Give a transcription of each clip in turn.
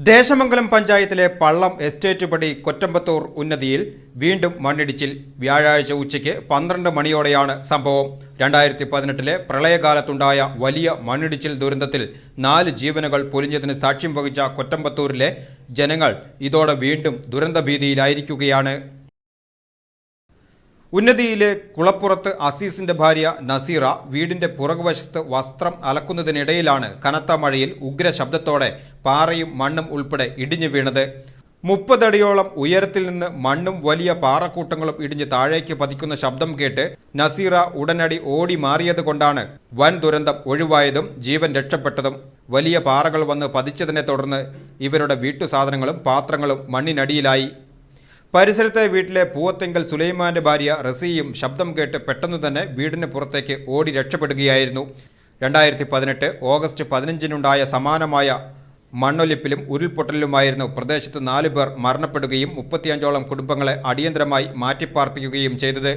ദേശമംഗലം പഞ്ചായത്തിലെ പള്ളം എസ്റ്റേറ്റ് പടി കൊറ്റമ്പത്തൂർ ഉന്നതിയിൽ വീണ്ടും മണ്ണിടിച്ചിൽ. വ്യാഴാഴ്ച ഉച്ചയ്ക്ക് 12 മണിയോടെയാണ് സംഭവം. 2018 പ്രളയകാലത്തുണ്ടായ വലിയ മണ്ണിടിച്ചിൽ ദുരന്തത്തിൽ 4 ജീവനുകൾ പൊലിഞ്ഞതിന് സാക്ഷ്യം വഹിച്ച കൊറ്റമ്പത്തൂരിലെ ജനങ്ങൾ ഇതോടെ വീണ്ടും ദുരന്തഭീതിയിലായിരിക്കുകയാണ്. ഉന്നതിയിലെ കുളപ്പുറത്ത് അസീസിന്റെ ഭാര്യ നസീറ വീടിന്റെ പുറകുവശത്ത് വസ്ത്രം അലക്കുന്നതിനിടയിലാണ് കനത്ത മഴയിൽ ഉഗ്രശബ്ദത്തോടെ പാറയും മണ്ണും ഉൾപ്പെടെ ഇടിഞ്ഞു വീണത്. 30 അടിയോളം ഉയരത്തിൽ നിന്ന് മണ്ണും വലിയ പാറക്കൂട്ടങ്ങളും ഇടിഞ്ഞ് താഴേക്ക് പതിക്കുന്ന ശബ്ദം കേട്ട് നസീറ ഉടനടി ഓടി മാറിയത് കൊണ്ടാണ് വൻ ദുരന്തം ഒഴിവായതും ജീവൻ രക്ഷപ്പെട്ടതും. വലിയ പാറകൾ വന്ന് പതിച്ചതിനെ തുടർന്ന് ഇവരുടെ വീട്ടുസാധനങ്ങളും പാത്രങ്ങളും മണ്ണിനടിയിലായി. പരിസരത്തെ വീട്ടിലെ പൂവത്തെങ്കൽ സുലൈമാന്റെ ഭാര്യ റസിയും ശബ്ദം കേട്ട് പെട്ടെന്ന് തന്നെ വീടിന് പുറത്തേക്ക് ഓടി രക്ഷപ്പെടുകയായിരുന്നു. 2018 ഓഗസ്റ്റ് 15-നുണ്ടായ സമാനമായ മണ്ണൊലിപ്പിലും ഉരുൾപൊട്ടലിലുമായിരുന്നു പ്രദേശത്ത് 4 പേർ മരണപ്പെടുകയും 35ഓളം കുടുംബങ്ങളെ അടിയന്തരമായി മാറ്റിപ്പാർപ്പിക്കുകയും ചെയ്തത്.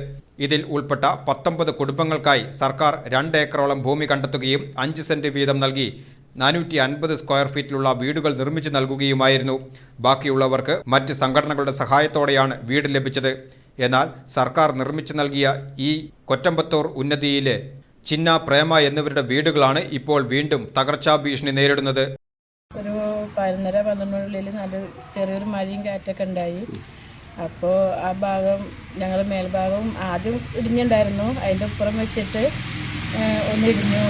ഇതിൽ ഉൾപ്പെട്ട 19 കുടുംബങ്ങൾക്കായി സർക്കാർ 2 ഏക്കറോളം ഭൂമി കണ്ടെത്തുകയും 5 സെന്റ് വീതം നൽകി 450 സ്ക്വയർ ഫീറ്റിലുള്ള വീടുകൾ നിർമ്മിച്ചു നൽകുകയുമായിരുന്നു. ബാക്കിയുള്ളവർക്ക് മറ്റ് സംഘടനകളുടെ സഹായത്തോടെയാണ് വീട് ലഭിച്ചത്. എന്നാൽ സർക്കാർ നിർമ്മിച്ചു നൽകിയ ഈ കൊറ്റമ്പത്തൂർ ഉന്നതിയിലെ ചിന്ന, പ്രേമ എന്നിവരുടെ വീടുകളാണ് ഇപ്പോൾ വീണ്ടും തകർച്ചാ ഭീഷണി നേരിടുന്നത്. ഒരു 11:30-12 നല്ല ചെറിയൊരു മഴയും കാറ്റൊക്കെ ഉണ്ടായി. അപ്പോൾ ആ ഭാഗം ഞങ്ങളുടെ മേൽഭാഗം ആദ്യം ഇടിഞ്ഞുണ്ടായിരുന്നു. അതിൻ്റെ അപ്പുറം വെച്ചിട്ട് ഒന്നിടിഞ്ഞു.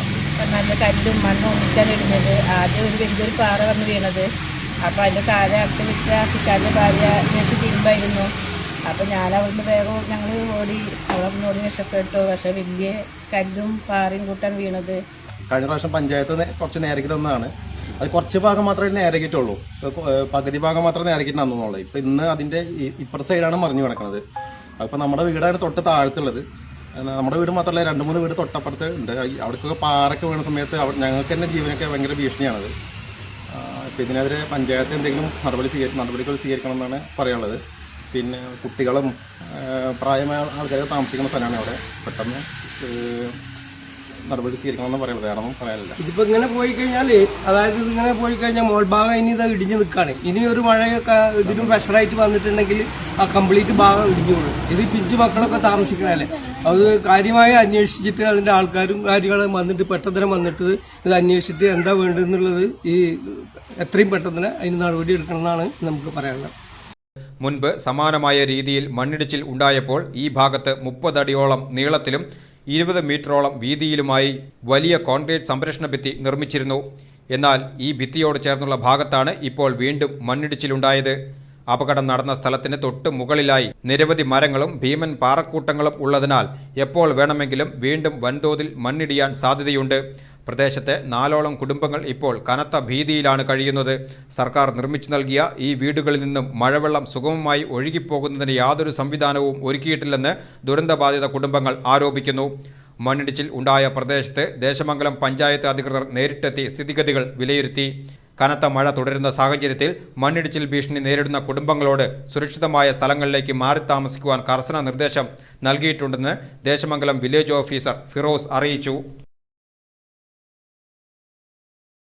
നല്ല കല്ലും മണ്ണും ഒന്നിക്കാൻ ഇടിഞ്ഞത്. ആദ്യം ഒരു വലിയൊരു പാറ വന്ന് വീണത്. അപ്പോൾ അതിൻ്റെ താഴെ അടുത്ത് വിട്ട ആസിക്കാൻ്റെ ഭാര്യ നസി തിരുമ്പായിരുന്നു. അപ്പോൾ ഞാൻ അവിടുന്ന് വേഗം ഞങ്ങൾ ഓടി അവിടെ ഓടി രക്ഷപ്പെട്ടു. പക്ഷേ വലിയ കല്ലും പാറയും കൂട്ടാൻ വീണത്. കഴിഞ്ഞ പ്രാവശ്യം പഞ്ചായത്ത് കുറച്ച് നേരക്കി തന്നതാണ്. അത് കുറച്ച് ഭാഗം മാത്രമേ നേരക്കിയിട്ടുള്ളൂ. പകുതി ഭാഗം മാത്രമേ നേരക്കിട്ടുണ്ടെന്നുള്ളൂ. ഇപ്പം ഇന്ന് അതിൻ്റെ ഇപ്പുറത്തെ സൈഡാണ് മറിഞ്ഞു കിടക്കുന്നത്. അപ്പോൾ നമ്മുടെ വീടാണ് തൊട്ട് താഴത്തുള്ളത്. നമ്മുടെ വീട് മാത്രമല്ല, 2-3 വീട് തൊട്ടപ്പുറത്ത് ഉണ്ട്. അവിടേക്കൊക്കെ പാറൊക്കെ വീണ സമയത്ത് ഞങ്ങൾക്ക് തന്നെ ജീവനൊക്കെ ഭയങ്കര ഭീഷണിയാണത്. അപ്പോൾ ഇതിനെതിരെ പഞ്ചായത്ത് എന്തെങ്കിലും നടപടികൾ സ്വീകരിക്കണം എന്നാണ് പറയാനുള്ളത്. പിന്നെ കുട്ടികളും പ്രായമായ ആൾക്കാർ താമസിക്കുന്ന സ്ഥലമാണ് അവിടെ. പെട്ടെന്ന് നടപടി സ്വീകരിക്കണമെന്ന് പറയുന്നത്, വേണമെന്നും പറയാനില്ല. ഇതിപ്പോൾ ഇങ്ങനെ പോയി കഴിഞ്ഞാൽ, അതായത് ഇതിങ്ങനെ പോയി കഴിഞ്ഞാൽ മോൾഭാഗം ഇനി ഇത് ഇടിഞ്ഞു നിൽക്കുകയാണ്. ഇനി ഒരു മഴയൊക്കെ ഇതിനും പ്രഷറായിട്ട് വന്നിട്ടുണ്ടെങ്കിൽ ആ കംപ്ലീറ്റ് ഭാഗം ഇടിഞ്ഞു പോകും. ഇത് പിഞ്ചു മക്കളൊക്കെ താമസിക്കണല്ലേ. അത് കാര്യമായി അന്വേഷിച്ചിട്ട് അതിൻ്റെ ആൾക്കാരും കാര്യങ്ങളും വന്നിട്ട് പെട്ടെന്ന് വന്നിട്ട് ഇത് അന്വേഷിച്ചിട്ട് എന്താ വേണ്ടതെന്നുള്ളത് ഈ എത്രയും പെട്ടെന്ന് അതിന് നടപടി എടുക്കണമെന്നാണ് നമുക്ക് പറയാനുള്ളത്. മുൻപ് സമാനമായ രീതിയിൽ മണ്ണിടിച്ചിൽ ഉണ്ടായപ്പോൾ ഈ ഭാഗത്ത് 30 അടിയോളം നീളത്തിലും 20 മീറ്ററോളം വീതിയിലുമായി വലിയ കോൺക്രീറ്റ് സംരക്ഷണ ഭിത്തി നിർമ്മിച്ചിരുന്നു. എന്നാൽ ഈ ഭിത്തിയോട് ചേർന്നുള്ള ഭാഗത്താണ് ഇപ്പോൾ വീണ്ടും മണ്ണിടിച്ചിലുണ്ടായത്. അപകടം നടന്ന സ്ഥലത്തിന് തൊട്ട് മുകളിലായി നിരവധി മരങ്ങളും ഭീമൻ പാറക്കൂട്ടങ്ങളും ഉള്ളതിനാൽ എപ്പോൾ വേണമെങ്കിലും വീണ്ടും വൻതോതിൽ മണ്ണിടിയാൻ സാധ്യതയുണ്ട്. പ്രദേശത്തെ 4ഓളം കുടുംബങ്ങൾ ഇപ്പോൾ കനത്ത ഭീതിയിലാണ് കഴിയുന്നത്. സർക്കാർ നിർമ്മിച്ചു നൽകിയ ഈ വീടുകളിൽ നിന്നും മഴവെള്ളം സുഗമമായി ഒഴുകിപ്പോകുന്നതിന് യാതൊരു സംവിധാനവും ഒരുക്കിയിട്ടില്ലെന്ന് ദുരന്തബാധിത കുടുംബങ്ങൾ ആരോപിക്കുന്നു. മണ്ണിടിച്ചിൽ ഉണ്ടായ പ്രദേശത്ത് ദേശമംഗലം പഞ്ചായത്ത് അധികൃതർ നേരിട്ടെത്തി സ്ഥിതിഗതികൾ വിലയിരുത്തി. കനത്ത മഴ തുടരുന്ന സാഹചര്യത്തിൽ മണ്ണിടിച്ചിൽ ഭീഷണി നേരിടുന്ന കുടുംബങ്ങളോട് സുരക്ഷിതമായ സ്ഥലങ്ങളിലേക്ക് മാറി താമസിക്കുവാൻ കർശന നിർദ്ദേശം നൽകിയിട്ടുണ്ടെന്ന് ദേശമംഗലം വില്ലേജ് ഓഫീസർ ഫിറോസ് അറിയിച്ചു.